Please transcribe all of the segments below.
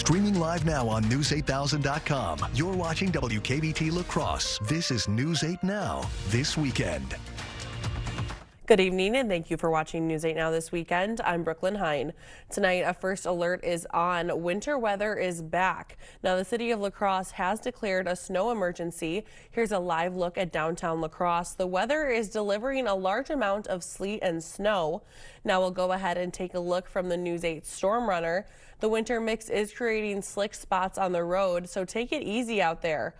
Streaming live now on News8000.com. You're watching WKBT La Crosse. This is News 8 Now, this weekend. Good evening and thank you for watching News 8 Now this weekend. I'm Brooklyn Hine. Tonight, a first alert is on. Winter weather is back. Now, the city of La Crosse has declared a snow emergency. Here's a live look at downtown La Crosse. The weather is delivering a large amount of sleet and snow. Now we'll go ahead and take a look from the News 8 Storm Runner. The winter mix is creating slick spots on the road, so take it easy out there.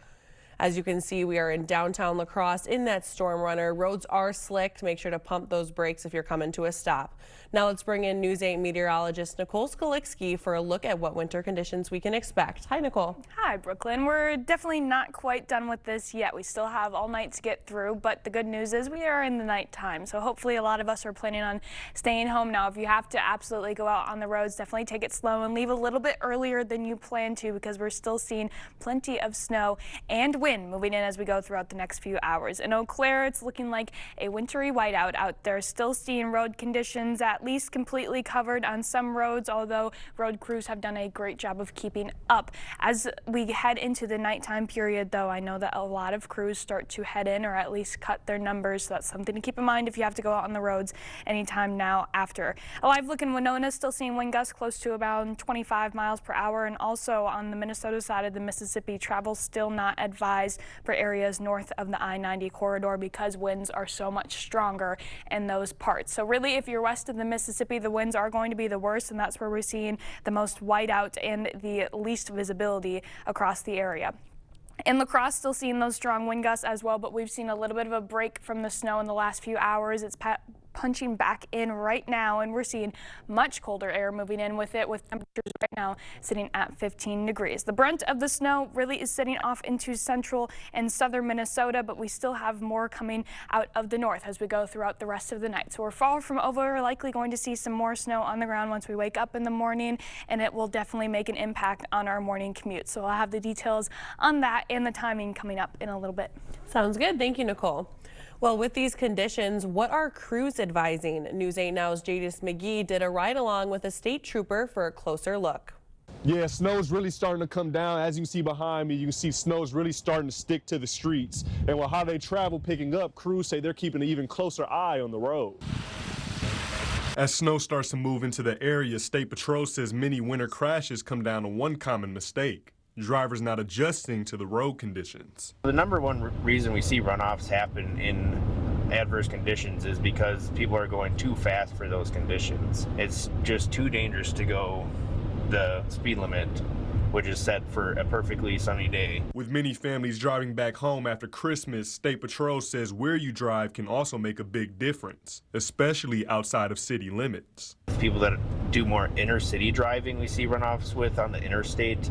As you can see, we are in downtown La Crosse in that Storm Runner. Roads are slick. Make sure to pump those brakes if you're coming to a stop. Now let's bring in News 8 meteorologist Nicole Skalicki for a look at what winter conditions we can expect. Hi, Nicole. Hi, Brooklyn. We're definitely not quite done with this yet. We still have all night to get through, but the good news is we are in the nighttime. So hopefully a lot of us are planning on staying home now. If you have to absolutely go out on the roads, definitely take it slow and leave a little bit earlier than you plan to, because we're still seeing plenty of snow and wind moving in as we go throughout the next few hours. In Eau Claire, it's looking like a wintry whiteout out there. Still seeing road conditions at least completely covered on some roads, although road crews have done a great job of keeping up. As we head into the nighttime period, though, I know that a lot of crews start to head in or at least cut their numbers, so that's something to keep in mind if you have to go out on the roads anytime now after. A live look in Winona, still seeing wind gusts close to about 25 miles per hour, and also on the Minnesota side of the Mississippi, travel still not advised for areas north of the I-90 corridor because winds are so much stronger in those parts. So really, if you're west of the Mississippi, the winds are going to be the worst, and that's where we're seeing the most whiteout and the least visibility across the area. In La Crosse, still seeing those strong wind gusts as well, but we've seen a little bit of a break from the snow in the last few hours. It's punching back in right now, and we're seeing much colder air moving in with it, with temperatures right now sitting at 15 degrees. The brunt of the snow really is sitting off into central and southern Minnesota, but we still have more coming out of the north as we go throughout the rest of the night. So we're far from over. We're likely going to see some more snow on the ground once we wake up in the morning, and it will definitely make an impact on our morning commute. So I'll have the details on that and the timing coming up in a little bit. Sounds good. Thank you, Nicole. Well, with these conditions, what are crews advising? News 8 Now's Jadis McGee did a ride-along with a state trooper for a closer look. Yeah, snow is really starting to come down. As you can see behind me, you can see snow is really starting to stick to the streets. And with how they travel picking up, crews say they're keeping an even closer eye on the road. As snow starts to move into the area, State Patrol says many winter crashes come down to one common mistake: drivers not adjusting to the road conditions. The number one reason we see runoffs happen in adverse conditions is because people are going too fast for those conditions. It's just too dangerous to go the speed limit, which is set for a perfectly sunny day. With many families driving back home after Christmas, State Patrol says where you drive can also make a big difference, especially outside of city limits. People that do more inner city driving we see runoffs with on the interstate,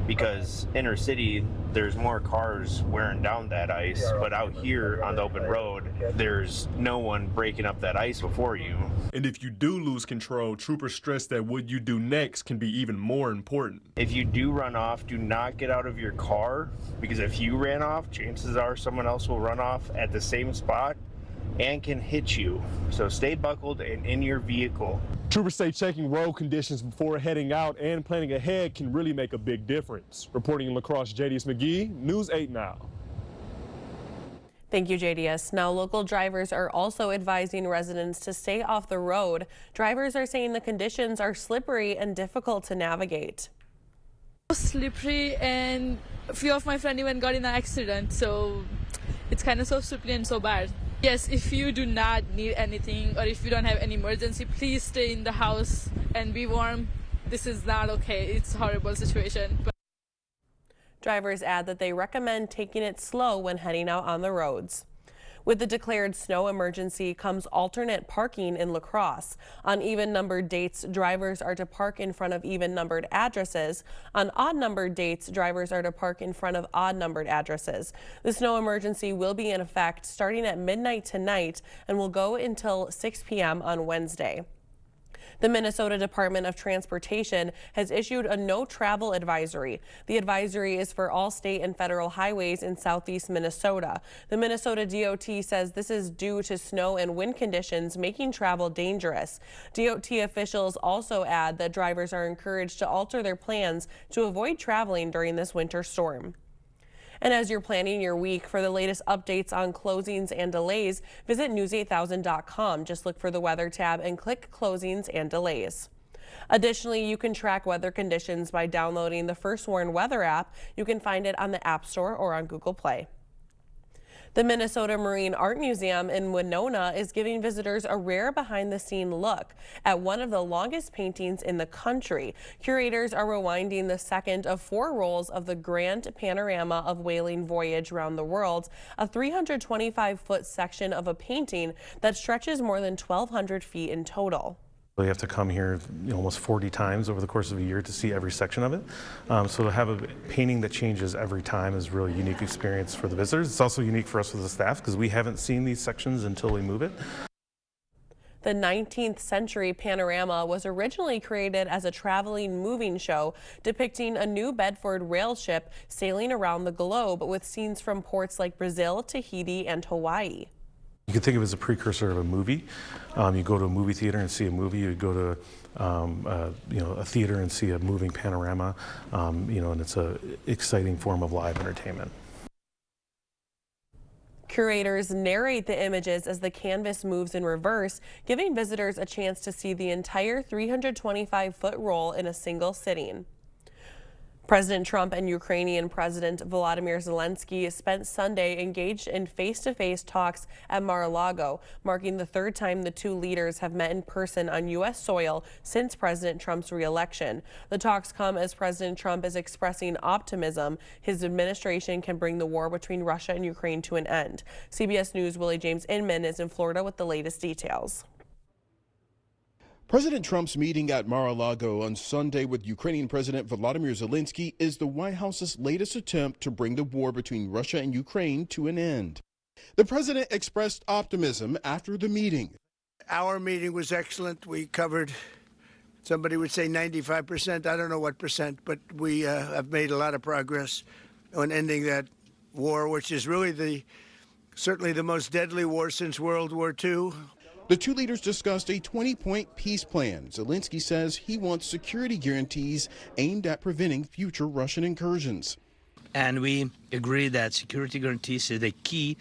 because inner city, there's more cars wearing down that ice, but out here on the open road, there's no one breaking up that ice before you. And if you do lose control, troopers stress that what you do next can be even more important. If you do run off, do not get out of your car, because if you ran off, chances are someone else will run off at the same spot and can hit you. So stay buckled and in your vehicle. Troopers say checking road conditions before heading out and planning ahead can really make a big difference. Reporting in La Crosse, Jadis McGee, News 8 Now. Thank you, JDS. Now, local drivers are also advising residents to stay off the road. Drivers are saying the conditions are slippery and difficult to navigate. Slippery, and a few of my friends even got in an accident, so it's kind of so slippery and so bad. Yes, if you do not need anything or if you don't have any emergency, please stay in the house and be warm. This is not okay. It's a horrible situation. Drivers add that they recommend taking it slow when heading out on the roads. With the declared snow emergency comes alternate parking in La Crosse. On even-numbered dates, drivers are to park in front of even-numbered addresses. On odd-numbered dates, drivers are to park in front of odd-numbered addresses. The snow emergency will be in effect starting at midnight tonight and will go until 6 p.m. on Wednesday. The Minnesota Department of Transportation has issued a no travel advisory. The advisory is for all state and federal highways in southeast Minnesota. The Minnesota DOT says this is due to snow and wind conditions making travel dangerous. DOT officials also add that drivers are encouraged to alter their plans to avoid traveling during this winter storm. And as you're planning your week, for the latest updates on closings and delays, visit news8000.com. Just look for the weather tab and click closings and delays. Additionally, you can track weather conditions by downloading the First Warn Weather app. You can find it on the App Store or on Google Play. The Minnesota Marine Art Museum in Winona is giving visitors a rare behind-the-scene look at one of the longest paintings in the country. Curators are rewinding the second of 4 rolls of the Grand Panorama of Whaling Voyage Around the World, a 325-foot section of a painting that stretches more than 1,200 feet in total. You have to come here almost 40 times over the course of a year to see every section of it. So to have a painting that changes every time is a really unique experience for the visitors. It's also unique for us as the staff because we haven't seen these sections until we move it. The 19th century panorama was originally created as a traveling moving show depicting a New Bedford rail ship sailing around the globe with scenes from ports like Brazil, Tahiti, and Hawaii. You could think of it as a precursor of a movie. You go to a movie theater and see a movie. You go to a theater and see a moving panorama. And it's an exciting form of live entertainment. Curators narrate the images as the canvas moves in reverse, giving visitors a chance to see the entire 325-foot roll in a single sitting. President Trump and Ukrainian President Volodymyr Zelensky spent Sunday engaged in face-to-face talks at Mar-a-Lago, marking the 3rd time the 2 leaders have met in person on U.S. soil since President Trump's re-election. The talks come as President Trump is expressing optimism his administration can bring the war between Russia and Ukraine to an end. CBS News' Willie James Inman is in Florida with the latest details. President Trump's meeting at Mar-a-Lago on Sunday with Ukrainian President Volodymyr Zelensky is the White House's latest attempt to bring the war between Russia and Ukraine to an end. The president expressed optimism after the meeting. Our meeting was excellent. We covered, somebody would say 95%. I don't know what percent, but we have made a lot of progress on ending that war, which is really certainly the most deadly war since World War II. The 2 leaders discussed a 20-point peace plan. Zelensky says he wants security guarantees aimed at preventing future Russian incursions. And we agree that security guarantees is a key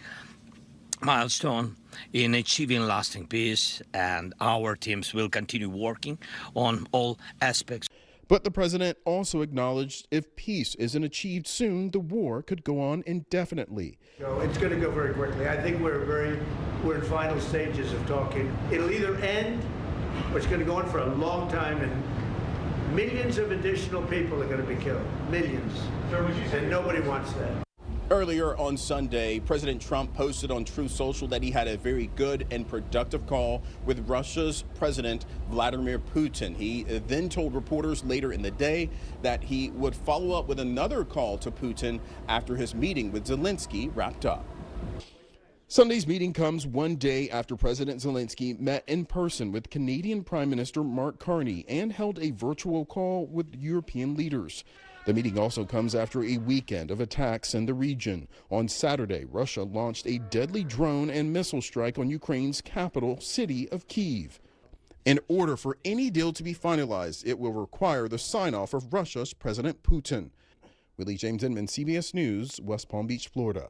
milestone in achieving lasting peace, and our teams will continue working on all aspects. But the president also acknowledged if peace isn't achieved soon, the war could go on indefinitely. It's going to go very quickly. I think we're in final stages of talking. It'll either end or it's going to go on for a long time, and millions of additional people are going to be killed. Millions. And nobody wants that. Earlier on Sunday, President Trump posted on Truth Social that he had a very good and productive call with Russia's President Vladimir Putin. He then told reporters later in the day that he would follow up with another call to Putin after his meeting with Zelensky wrapped up. Sunday's meeting comes one day after President Zelensky met in person with Canadian Prime Minister Mark Carney and held a virtual call with European leaders. The meeting also comes after a weekend of attacks in the region. On Saturday, Russia launched a deadly drone and missile strike on Ukraine's capital city of Kyiv. In order for any deal to be finalized, it will require the sign-off of Russia's President Putin. Willie James Inman, CBS News, West Palm Beach, Florida.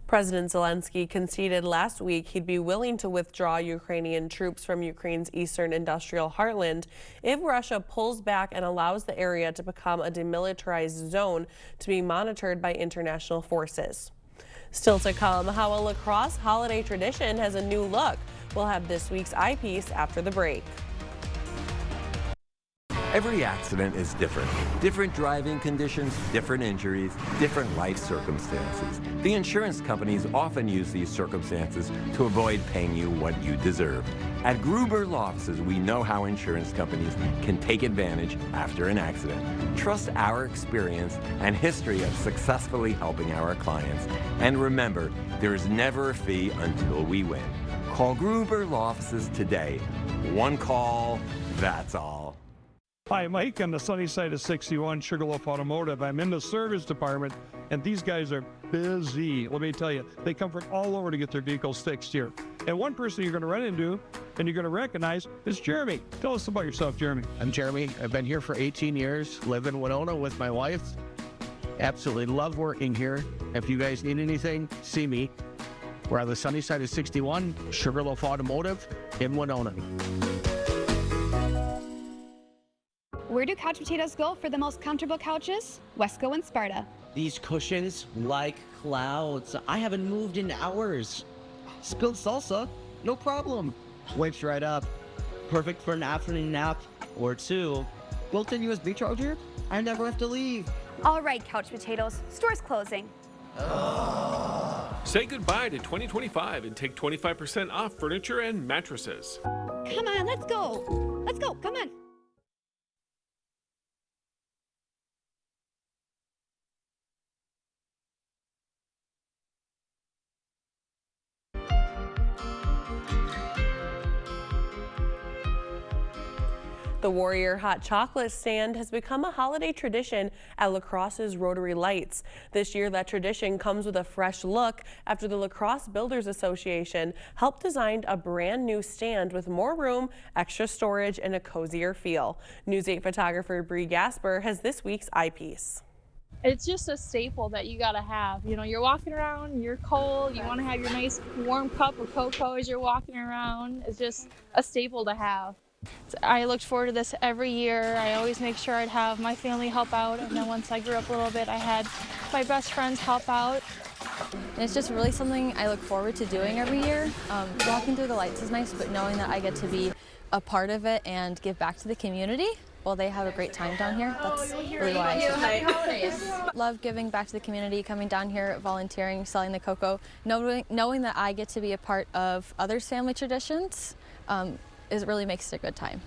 President Zelensky conceded last week he'd be willing to withdraw Ukrainian troops from Ukraine's eastern industrial heartland if Russia pulls back and allows the area to become a demilitarized zone to be monitored by international forces. Still to come, how a lacrosse holiday tradition has a new look. We'll have this week's eyepiece after the break. Every accident is different. Different driving conditions, different injuries, different life circumstances. The insurance companies often use these circumstances to avoid paying you what you deserve. At Gruber Law Offices, we know how insurance companies can take advantage after an accident. Trust our experience and history of successfully helping our clients. And remember, there is never a fee until we win. Call Gruber Law Offices today. One call, that's all. Hi, Mike. On the sunny side of 61, Sugarloaf Automotive. I'm in the service department, and these guys are busy. Let me tell you, they come from all over to get their vehicles fixed here. And one person you're going to run into and you're going to recognize is Jeremy. Tell us about yourself, Jeremy. I'm Jeremy. I've been here for 18 years, live in Winona with my wife. Absolutely love working here. If you guys need anything, see me. We're on the sunny side of 61, Sugarloaf Automotive in Winona. Where do couch potatoes go for the most comfortable couches? Wesco and Sparta. These cushions like clouds. I haven't moved in hours. Spilled salsa? No problem. Wakes right up. Perfect for an afternoon nap or two. Built-in USB charger? I never have to leave. All right, couch potatoes. Store's closing. Say goodbye to 2025 and take 25% off furniture and mattresses. Come on, let's go. Let's go, come on. The Warrior Hot Chocolate stand has become a holiday tradition at La Crosse's Rotary Lights. This year, that tradition comes with a fresh look after the La Crosse Builders Association helped design a brand new stand with more room, extra storage, and a cozier feel. News 8 photographer Bree Gasper has this week's eyepiece. It's just a staple that you gotta have. You know, you're walking around, you're cold, you want to have your nice warm cup of cocoa as you're walking around. It's just a staple to have. I looked forward to this every year. I always make sure I'd have my family help out, and then once I grew up a little bit, I had my best friends help out. And it's just really something I look forward to doing every year. Walking through the lights is nice, but knowing that I get to be a part of it and give back to the community while they have a great time down here, that's really why I love giving back to the community, coming down here, volunteering, selling the cocoa, knowing that I get to be a part of others' family traditions. It really makes it a good time.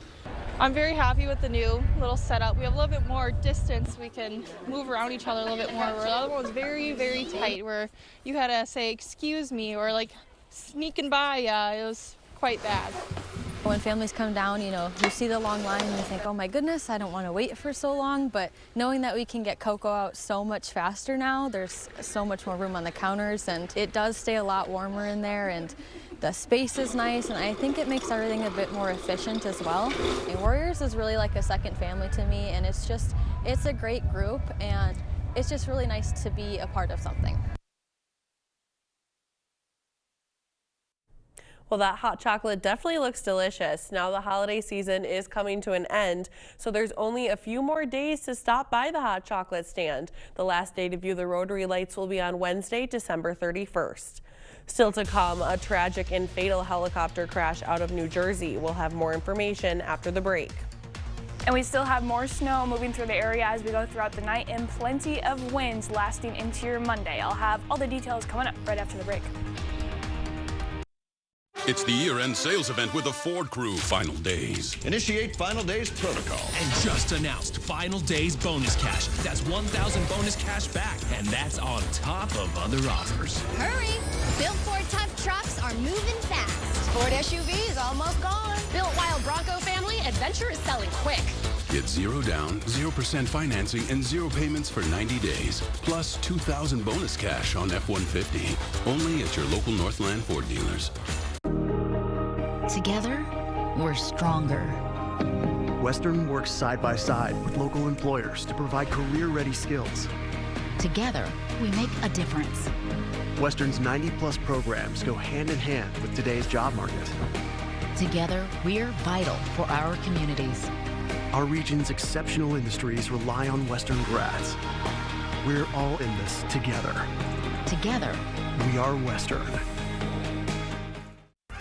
I'm very happy with the new little setup. We have a little bit more distance. We can move around each other a little bit more. Where the other one was very, very tight, where you had to say, excuse me, or like sneaking by. It was quite bad. When families come down, you know, you see the long line and you think, oh my goodness, I don't want to wait for so long. But knowing that we can get cocoa out so much faster now, there's so much more room on the counters, and it does stay a lot warmer in there, and the space is nice, and I think it makes everything a bit more efficient as well. And Warriors is really like a second family to me, and it's a great group, and it's just really nice to be a part of something. Well, that hot chocolate definitely looks delicious. Now the holiday season is coming to an end, so there's only a few more days to stop by the hot chocolate stand. The last day to view the Rotary Lights will be on Wednesday, December 31st. Still to come, a tragic and fatal helicopter crash out of New Jersey. We'll have more information after the break. And we still have more snow moving through the area as we go throughout the night, and plenty of winds lasting into your Monday. I'll have all the details coming up right after the break. It's the year-end sales event with the Ford Crew Final Days. Initiate Final Days protocol. And just announced Final Days bonus cash. That's 1,000 bonus cash back, and that's on top of other offers. Hurry! Built Ford tough trucks are moving fast. Ford SUV is almost gone. Built Wild Bronco family adventure is selling quick. Get 0 down, 0% financing, and 0 payments for 90 days. Plus 2,000 bonus cash on F-150. Only at your local Northland Ford dealers. Together, we're stronger. Western works side by side with local employers to provide career-ready skills. Together, we make a difference. Western's 90-plus programs go hand in hand with today's job market. Together, we're vital for our communities. Our region's exceptional industries rely on Western grads. We're all in this together. Together, we are Western.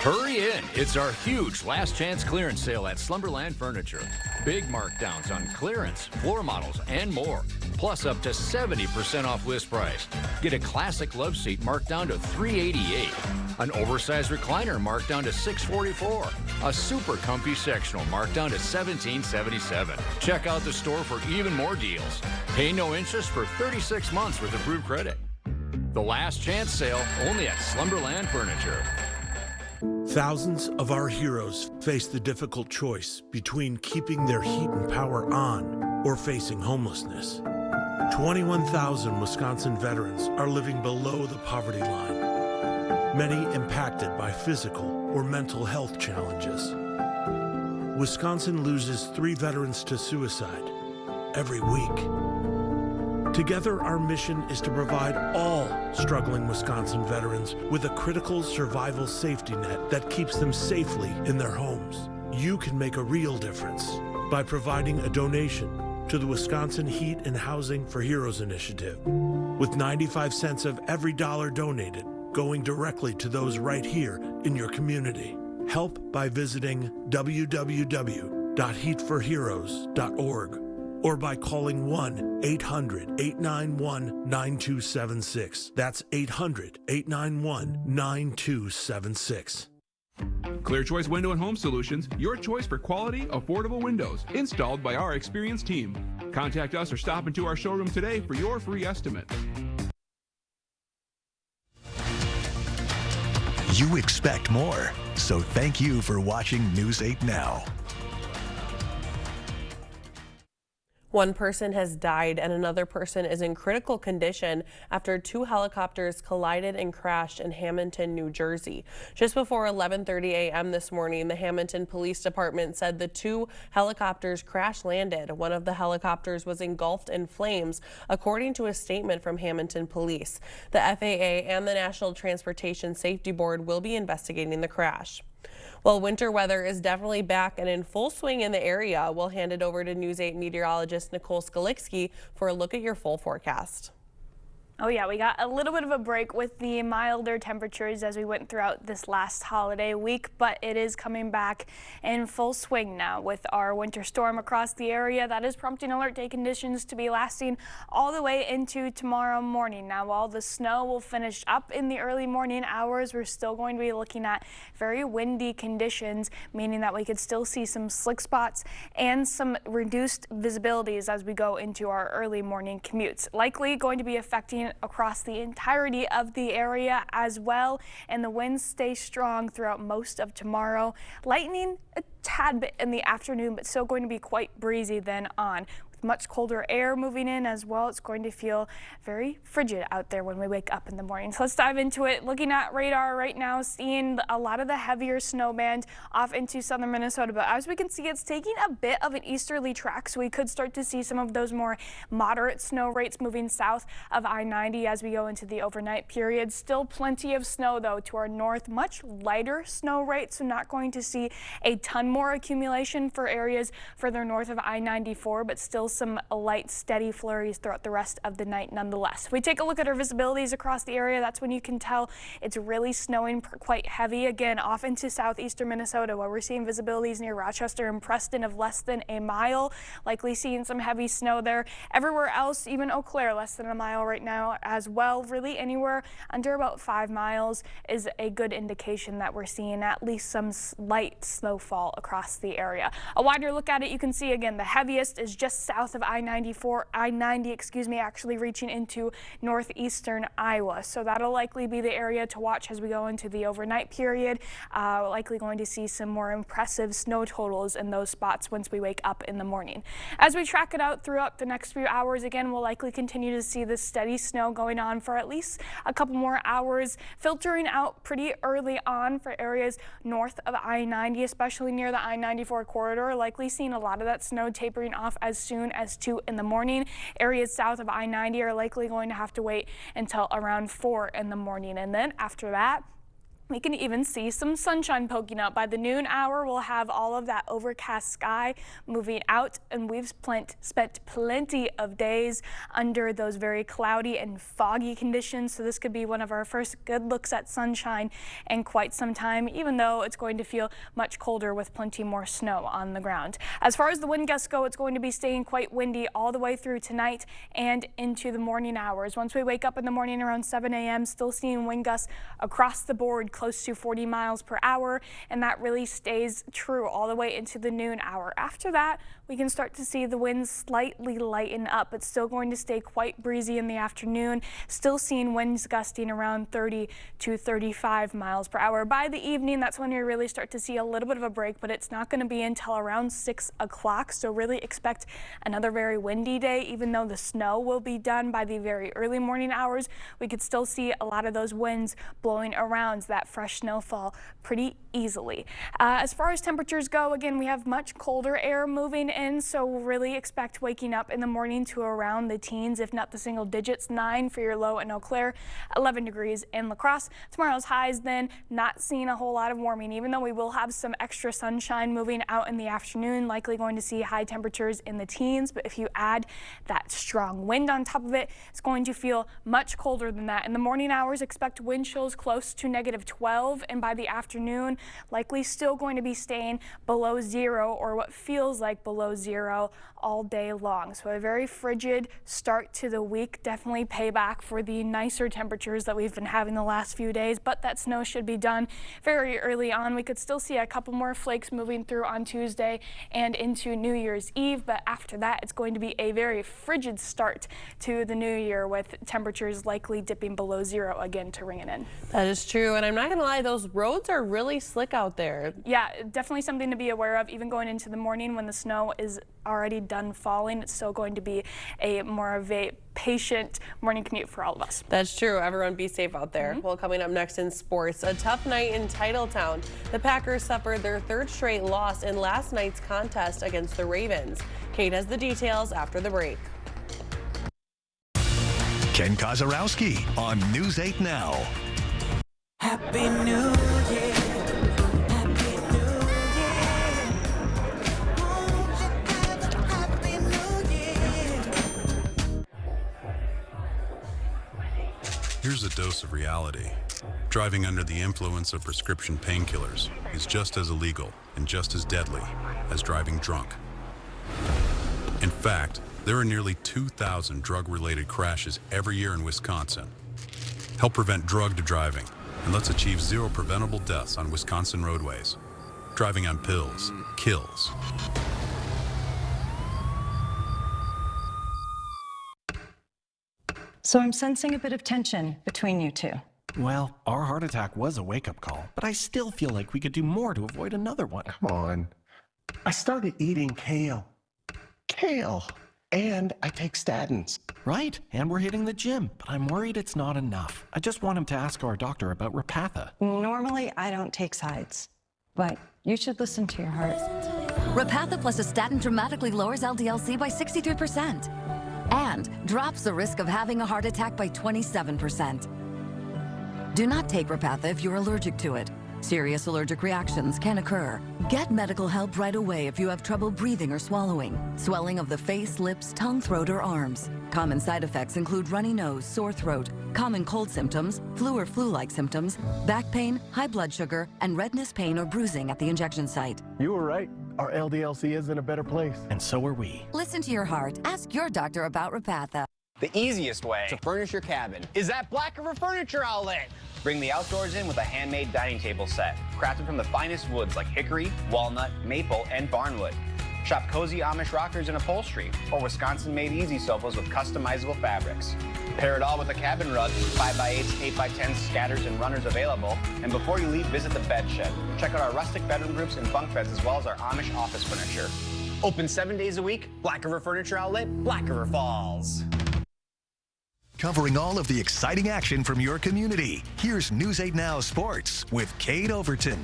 Hurry in! It's our huge last chance clearance sale at Slumberland Furniture. Big markdowns on clearance, floor models, and more. Plus up to 70% off list price. Get a classic love seat marked down to $388. An oversized recliner marked down to $644. A super comfy sectional marked down to $1777. Check out the store for even more deals. Pay no interest for 36 months with approved credit. The last chance sale only at Slumberland Furniture. Thousands of our heroes face the difficult choice between keeping their heat and power on or facing homelessness. 21,000 Wisconsin veterans are living below the poverty line, many impacted by physical or mental health challenges. Wisconsin loses 3 veterans to suicide every week. Together, our mission is to provide all struggling Wisconsin veterans with a critical survival safety net that keeps them safely in their homes. You can make a real difference by providing a donation to the Wisconsin Heat and Housing for Heroes initiative, with 95 cents of every dollar donated going directly to those right here in your community. Help by visiting www.heatforheroes.org or by calling 1-800-891-9276. That's 800-891-9276. Clear Choice Window and Home Solutions, your choice for quality, affordable windows, installed by our experienced team. Contact us or stop into our showroom today for your free estimate. You expect more, so thank you for watching News 8 Now. One person has died and another person is in critical condition after 2 helicopters collided and crashed in Hamilton, New Jersey. Just before 11:30 a.m. this morning, the Hamilton Police Department said the 2 helicopters crash landed. One of the helicopters was engulfed in flames, according to a statement from Hamilton Police. The FAA and the National Transportation Safety Board will be investigating the crash. Well, winter weather is definitely back and in full swing in the area. We'll hand it over to News 8 meteorologist Nicole Skalicki for a look at your full forecast. Oh yeah, we got a little bit of a break with the milder temperatures as we went throughout this last holiday week, but it is coming back in full swing now with our winter storm across the area. That is prompting alert day conditions to be lasting all the way into tomorrow morning. Now, while the snow will finish up in the early morning hours, we're still going to be looking at very windy conditions, meaning that we could still see some slick spots and some reduced visibilities as we go into our early morning commutes. Likely going to be affecting across the entirety of the area as well, and the winds stay strong throughout most of tomorrow. Lightning a tad bit in the afternoon, but still going to be quite breezy then on. With much colder air moving in as well, it's going to feel very frigid out there when we wake up in the morning. So let's dive into it. Looking at radar right now, seeing a lot of the heavier snow band off into southern Minnesota, but as we can see, it's taking a bit of an easterly track, so we could start to see some of those more moderate snow rates moving south of I-90 as we go into the overnight period. Still plenty of snow though to our north, much lighter snow rates, so not going to see a ton more accumulation for areas further north of I-94, but still some light, steady flurries throughout the rest of the night nonetheless. If we take a look at our visibilities across the area, that's when you can tell it's really snowing quite heavy. Again, off into southeastern Minnesota, where we're seeing visibilities near Rochester and Preston of less than a mile, likely seeing some heavy snow there. Everywhere else, even Eau Claire, less than a mile right now as well. Really anywhere under about 5 miles is a good indication that we're seeing at least some light snowfall across the area. A wider look at it, you can see again the heaviest is just south of I-90, actually reaching into northeastern Iowa. So that'll likely be the area to watch as we go into the overnight period. Likely going to see some more impressive snow totals in those spots once we wake up in the morning. As we track it out throughout the next few hours, again, we'll likely continue to see this steady snow going on for at least a couple more hours, filtering out pretty early on for areas north of I-90, especially near the I-94 corridor. Likely seeing a lot of that snow tapering off as soon as 2 in the morning. Areas south of I-90 are likely going to have to wait until around 4 in the morning. And then after that, we can even see some sunshine poking up. By the noon hour, we'll have all of that overcast sky moving out, and we've spent plenty of days under those very cloudy and foggy conditions. So this could be one of our first good looks at sunshine in quite some time, even though it's going to feel much colder with plenty more snow on the ground. As far as the wind gusts go, it's going to be staying quite windy all the way through tonight and into the morning hours. Once we wake up in the morning around 7 a.m., still seeing wind gusts across the board, close to 40 miles per hour, and that really stays true all the way into the noon hour. After that, we can start to see the winds slightly lighten up, but still going to stay quite breezy in the afternoon. Still seeing winds gusting around 30 to 35 miles per hour. By the evening, that's when we really start to see a little bit of a break, but it's not going to be until around 6 o'clock. So really expect another very windy day. Even though the snow will be done by the very early morning hours, we could still see a lot of those winds blowing around that fresh snowfall pretty easily. As far as temperatures go, again, we have much colder air moving in, so we'll really expect waking up in the morning to around the teens, if not the single digits. 9 for your low in Eau Claire, 11 degrees in La Crosse. Tomorrow's highs then, not seeing a whole lot of warming, even though we will have some extra sunshine moving out in the afternoon, likely going to see high temperatures in the teens. But if you add that strong wind on top of it, it's going to feel much colder than that. In the morning hours, expect wind chills close to -12, and by the afternoon, likely still going to be staying below 0, or what feels like below 0 all day long. So a very frigid start to the week. Definitely payback for the nicer temperatures that we've been having the last few days, but that snow should be done very early on. We could still see a couple more flakes moving through on Tuesday and into New Year's Eve, but after that, it's going to be a very frigid start to the new year, with temperatures likely dipping below 0 again to ring it in. That is true, and I'm not gonna lie, those roads are really slick out there. Yeah, definitely something to be aware of. Even going into the morning when the snow is already done falling, it's still going to be more of a patient morning commute for all of us. That's true. Everyone be safe out there. Well, coming up next in sports, a tough night in Titletown. The Packers suffered their 3rd straight loss in last night's contest against the Ravens. Kate has the details after the break. Ken Kozarowski on News 8 Now. Happy New Year. Here's a dose of reality. Driving under the influence of prescription painkillers is just as illegal and just as deadly as driving drunk. In fact, there are nearly 2,000 drug-related crashes every year in Wisconsin. Help prevent drugged driving, and let's achieve 0 preventable deaths on Wisconsin roadways. Driving on pills kills. So I'm sensing a bit of tension between you two. Well, our heart attack was a wake-up call, but I still feel like we could do more to avoid another one. Come on. I started eating kale. Kale. And I take statins. Right, and we're hitting the gym, but I'm worried it's not enough. I just want him to ask our doctor about Repatha. Normally, I don't take sides, but you should listen to your heart. Repatha plus a statin dramatically lowers LDL-C by 63% and drops the risk of having a heart attack by 27%. Do not take Repatha if you're allergic to it. Serious allergic reactions can occur. Get medical help right away if you have trouble breathing or swallowing, swelling of the face, lips, tongue, throat, or arms. Common side effects include runny nose, sore throat, common cold symptoms, flu or flu-like symptoms, back pain, high blood sugar, and redness, pain, or bruising at the injection site. You were right. Our LDL-C is in a better place. And so are we. Listen to your heart. Ask your doctor about Repatha. The easiest way to furnish your cabin is at Black River Furniture Outlet. Bring the outdoors in with a handmade dining table set, crafted from the finest woods like hickory, walnut, maple, and barnwood. Shop cozy Amish rockers and upholstery, or Wisconsin-made easy sofas with customizable fabrics. Pair it all with a cabin rug, 5x8s, 8x10s, scatters, and runners available. And before you leave, visit the bed shed. Check out our rustic bedroom groups and bunk beds, as well as our Amish office furniture. Open 7 days a week, Black River Furniture Outlet, Black River Falls. Covering all of the exciting action from your community. Here's News 8 Now Sports with Kate Overton.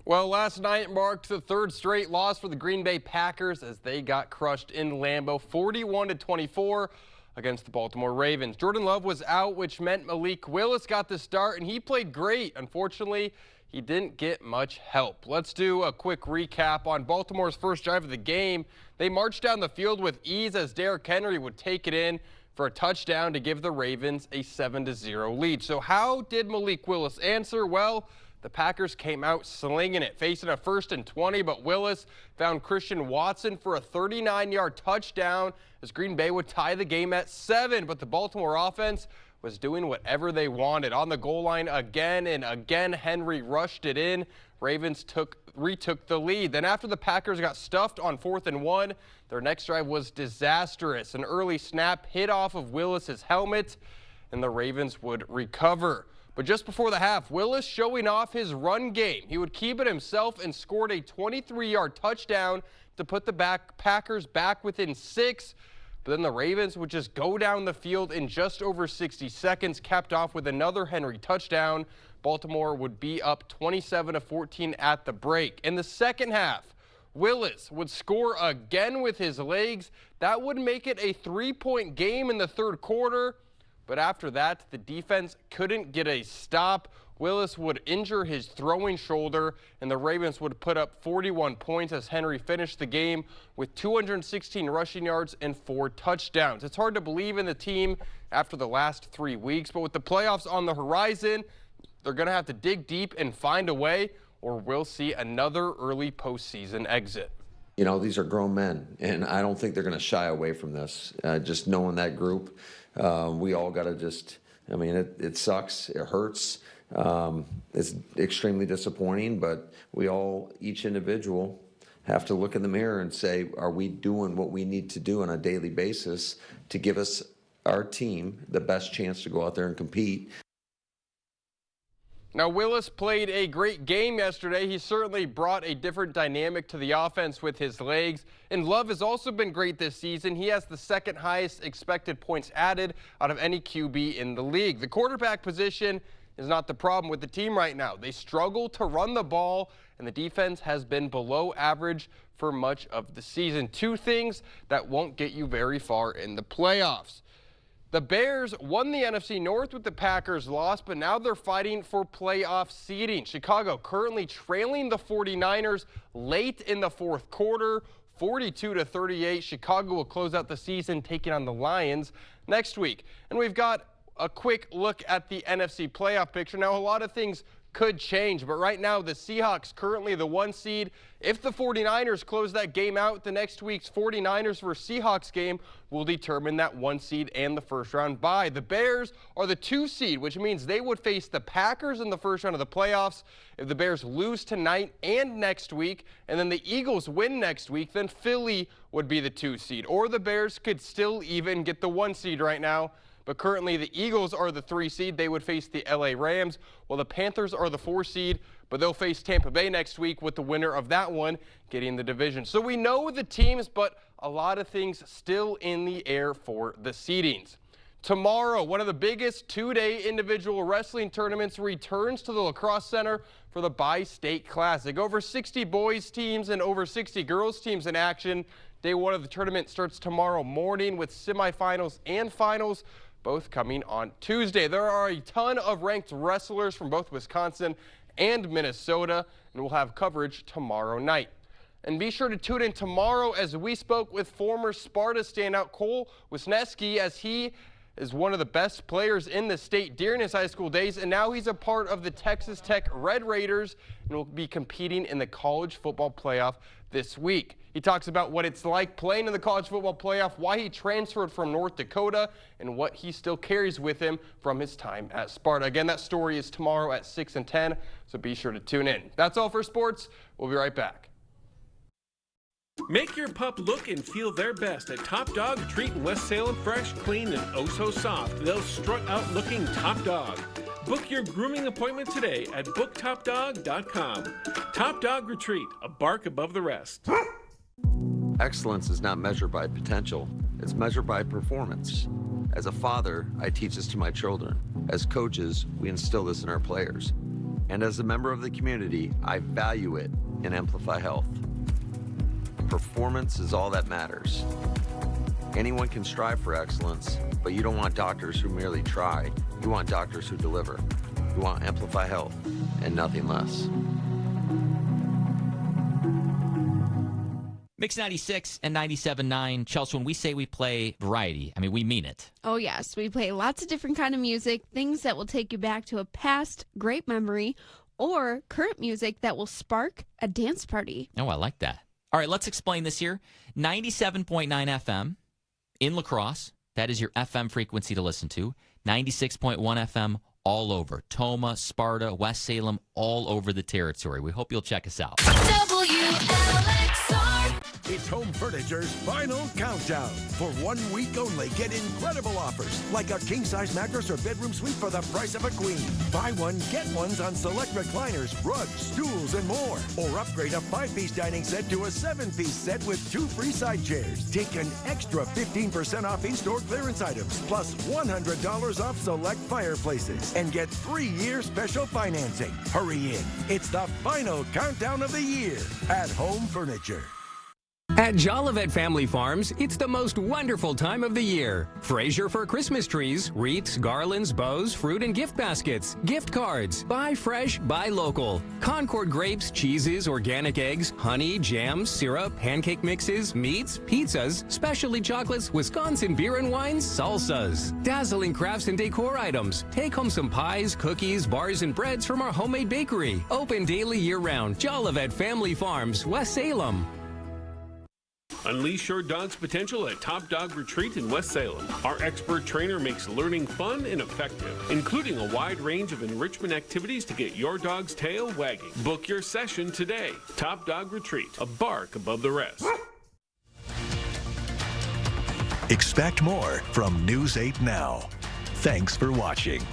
Well, last night marked the 3rd straight loss for the Green Bay Packers as they got crushed in Lambeau 41-24 against the Baltimore Ravens. Jordan Love was out, which meant Malik Willis got the start, and he played great. Unfortunately, he didn't get much help. Let's do a quick recap on Baltimore's first drive of the game. They marched down the field with ease as Derrick Henry would take it in for a touchdown to give the Ravens a 7-0 lead. So how did Malik Willis answer? Well, the Packers came out slinging it, facing a 1st and 20, but Willis found Christian Watson for a 39-yard touchdown as Green Bay would tie the game at 7. But the Baltimore offense was doing whatever they wanted. On the goal line again and again, Henry rushed it in. Ravens retook the lead. Then after the Packers got stuffed on 4th and 1, their next drive was disastrous. An early snap hit off of Willis's helmet, and the Ravens would recover. But just before the half, Willis showing off his run game. He would keep it himself and scored a 23-yard touchdown to put the Packers back within 6. But then the Ravens would just go down the field in just over 60 seconds, capped off with another Henry touchdown. Baltimore would be up 27-14 at the break. In the second half, Willis would score again with his legs. That would make it a 3-point game in the third quarter. But after that, the defense couldn't get a stop. Willis would injure his throwing shoulder, and the Ravens would put up 41 points as Henry finished the game with 216 rushing yards and 4 touchdowns. It's hard to believe in the team after the last 3 weeks, but with the playoffs on the horizon, they're going to have to dig deep and find a way, or we'll see another early postseason exit. You know, these are grown men, and I don't think they're going to shy away from this. Just knowing that group, we all got to just, I mean, it sucks. It hurts. It's extremely disappointing, but we all, each individual, have to look in the mirror and say, are we doing what we need to do on a daily basis to give us, our team, the best chance to go out there and compete? Now, Willis played a great game yesterday. He certainly brought a different dynamic to the offense with his legs. And Love has also been great this season. He has the second highest expected points added out of any QB in the league. The quarterback position is not the problem with the team right now. They struggle to run the ball, and the defense has been below average for much of the season. 2 things that won't get you very far in the playoffs. The Bears won the NFC North with the Packers loss, but now they're fighting for playoff seeding. Chicago currently trailing the 49ers late in the fourth quarter, 42-38. Chicago will close out the season taking on the Lions next week. And we've got a quick look at the NFC playoff picture. Now, a lot of things could change, but right now the Seahawks currently the 1 seed. If the 49ers close that game out, the next week's 49ers versus Seahawks game will determine that 1 seed and the first round bye. The Bears are the 2 seed, which means they would face the Packers in the first round of the playoffs. If the Bears lose tonight and next week, and then the Eagles win next week, then Philly would be the 2 seed. Or the Bears could still even get the 1 seed right now. But currently the Eagles are the 3 seed. They would face the LA Rams, while the Panthers are the 4 seed, but they'll face Tampa Bay next week with the winner of that one getting the division. So we know the teams, but a lot of things still in the air for the seedings. Tomorrow, one of the biggest 2-day individual wrestling tournaments returns to the La Crosse Center for the Bi-State Classic. Over 60 boys teams and over 60 girls teams in action. Day 1 of the tournament starts tomorrow morning with semifinals and finals, both coming on Tuesday. There are a ton of ranked wrestlers from both Wisconsin and Minnesota, and we'll have coverage tomorrow night. And be sure to tune in tomorrow as we spoke with former Sparta standout Cole Wisniewski, as he is one of the best players in the state during his high school days, and now he's a part of the Texas Tech Red Raiders and will be competing in the college football playoff this week. He talks about what it's like playing in the college football playoff, why he transferred from North Dakota, and what he still carries with him from his time at Sparta. Again, that story is tomorrow at 6 and 10, so be sure to tune in. That's all for sports. We'll be right back. Make your pup look and feel their best at Top Dog Treat in West Salem. Fresh, clean, and oh so soft. They'll strut out looking top dog. Book your grooming appointment today at booktopdog.com. Top Dog Retreat, a bark above the rest. Excellence is not measured by potential, it's measured by performance. As a father, I teach this to my children. As coaches, we instill this in our players. And as a member of the community, I value it in Amplify Health. Performance is all that matters. Anyone can strive for excellence, but you don't want doctors who merely try. You want doctors who deliver. You want Amplify Health and nothing less. Mix 96 and 97.9. Chelsea, when we say we play variety, I mean, we mean it. Oh, yes. We play lots of different kind of music, things that will take you back to a past great memory, or current music that will spark a dance party. Oh, I like that. All right, let's explain this here. 97.9 FM in La Crosse. That is your FM frequency to listen to. 96.1 FM all over. Tomah, Sparta, West Salem, all over the territory. We hope you'll check us out. It's Home Furniture's final countdown. For 1 week only, get incredible offers like a king-size mattress or bedroom suite for the price of a queen. Buy one, get ones on select recliners, rugs, stools, and more. Or upgrade a 5-piece dining set to a 7-piece set with 2 free side chairs. Take an extra 15% off in-store clearance items, plus $100 off select fireplaces. And get 3-year special financing. Hurry in. It's the final countdown of the year at Home Furniture. At Jolivet Family Farms, it's the most wonderful time of the year. Fraser for Christmas trees, wreaths, garlands, bows, fruit and gift baskets, gift cards. Buy fresh, buy local. Concord grapes, cheeses, organic eggs, honey, jams, syrup, pancake mixes, meats, pizzas, specialty chocolates, Wisconsin beer and wines, salsas. Dazzling crafts and decor items. Take home some pies, cookies, bars, and breads from our homemade bakery. Open daily year-round. Jolivet Family Farms, West Salem. Unleash your dog's potential at Top Dog Retreat in West Salem. Our expert trainer makes learning fun and effective, including a wide range of enrichment activities to get your dog's tail wagging. Book your session today. Top Dog Retreat, a bark above the rest. Expect more from News 8 Now. Thanks for watching.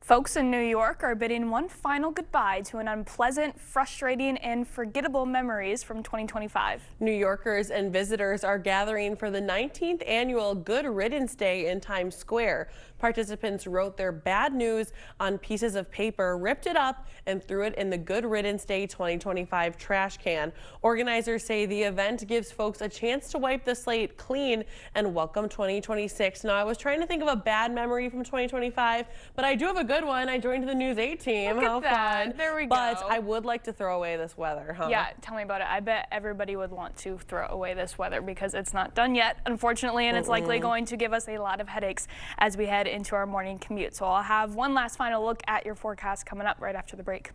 Folks in New York are bidding one final goodbye to an unpleasant, frustrating, and forgettable memories from 2025. New Yorkers and visitors are gathering for the 19th annual Good Riddance Day in Times Square. Participants wrote their bad news on pieces of paper, ripped it up, and threw it in the Good Riddance Day 2025 trash can. Organizers say the event gives folks a chance to wipe the slate clean and welcome 2026. Now, I was trying to think of a bad memory from 2025, but I do have a good one. I joined the News 8 team. Look How at that. fun. There we go. But I would like to throw away this weather, huh? Yeah, tell me about it. I bet everybody would want to throw away this weather because it's not done yet, unfortunately, and it's likely going to give us a lot of headaches as we head into our morning commute. So I'll have one last final look at your forecast coming up right after the break.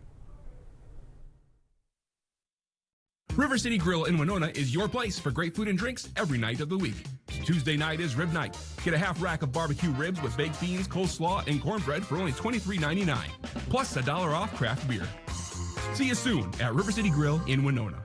River City Grill in Winona is your place for great food and drinks every night of the week. Tuesday night is rib night. Get a half rack of barbecue ribs with baked beans, coleslaw, and cornbread for only $23.99, plus $1 off craft beer. See you soon at River City Grill in Winona.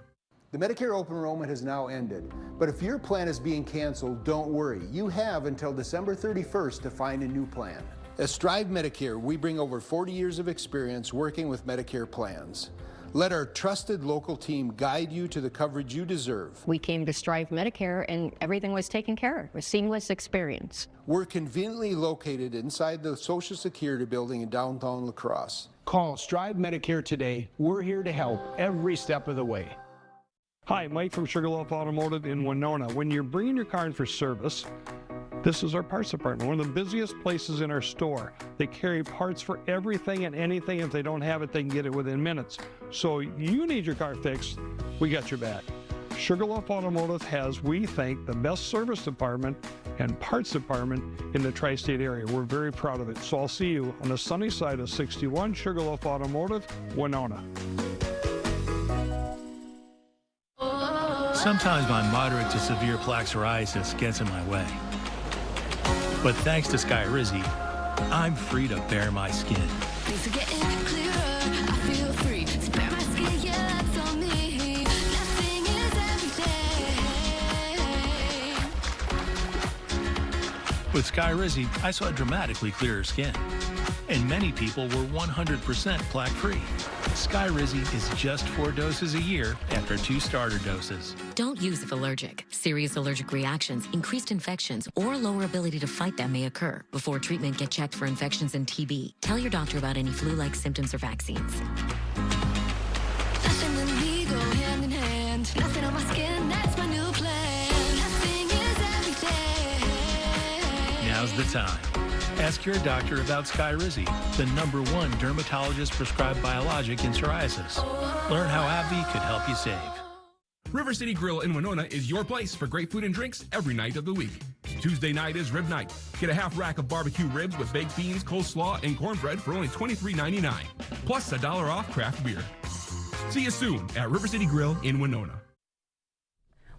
The Medicare open enrollment has now ended, but if your plan is being canceled, don't worry. You have until December 31st to find a new plan. At Strive Medicare, we bring over 40 years of experience working with Medicare plans. Let our trusted local team guide you to the coverage you deserve. We came to Strive Medicare and everything was taken care of. A seamless experience. We're conveniently located inside the Social Security building in downtown La Crosse. Call Strive Medicare today. We're here to help every step of the way. Hi, Mike from Sugarloaf Automotive in Winona. When you're bringing your car in for service, this is our parts department, one of the busiest places in our store. They carry parts for everything and anything. If they don't have it, they can get it within minutes. So you need your car fixed, we got your back. Sugarloaf Automotive has, we think, the best service department and parts department in the tri-state area. We're very proud of it. So I'll see you on the sunny side of 61 Sugarloaf Automotive, Winona. Sometimes my moderate to severe plaque psoriasis gets in my way. But thanks to Skyrizi, I'm free to bare my skin. Things are getting clearer, I feel free to bare my skin, yeah, that's on me. Nothing is everything. With Skyrizi, I saw dramatically clearer skin. And many people were 100% plaque-free. Skyrizi is just 4 doses a year after 2 starter doses. Don't use if allergic. Serious allergic reactions, increased infections, or lower ability to fight them may occur. Before treatment, get checked for infections and TB. Tell your doctor about any flu-like symptoms or vaccines. Fashion and me go hand in hand. Nothing on my skin, that's my new plan. Nothing is everything. Now's the time. Ask your doctor about Skyrizi, the #1 dermatologist-prescribed biologic in psoriasis. Learn how AbbVie could help you save. River City Grill in Winona is your place for great food and drinks every night of the week. Tuesday night is rib night. Get a half rack of barbecue ribs with baked beans, coleslaw, and cornbread for only $23.99, plus $1 off craft beer. See you soon at River City Grill in Winona.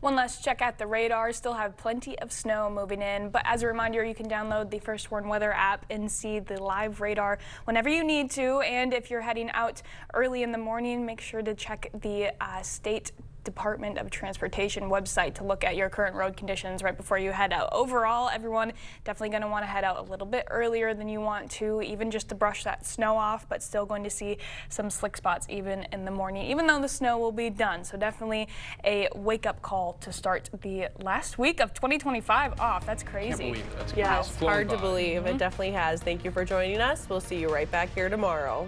One last check at the radar. Still have plenty of snow moving in, but as a reminder, you can download the First Warn Weather app and see the live radar whenever you need to. And if you're heading out early in the morning, make sure to check the state Department of Transportation website to look at your current road conditions right before you head out. Overall, everyone definitely going to want to head out a little bit earlier than you want to, even just to brush that snow off, but still going to see some slick spots even in the morning, even though the snow will be done. So definitely a wake-up call to start the last week of 2025 off. That's crazy. Can't believe it. That's Yeah, crazy. it's hard to believe. It definitely has. Thank you for joining us. We'll see you right back here tomorrow.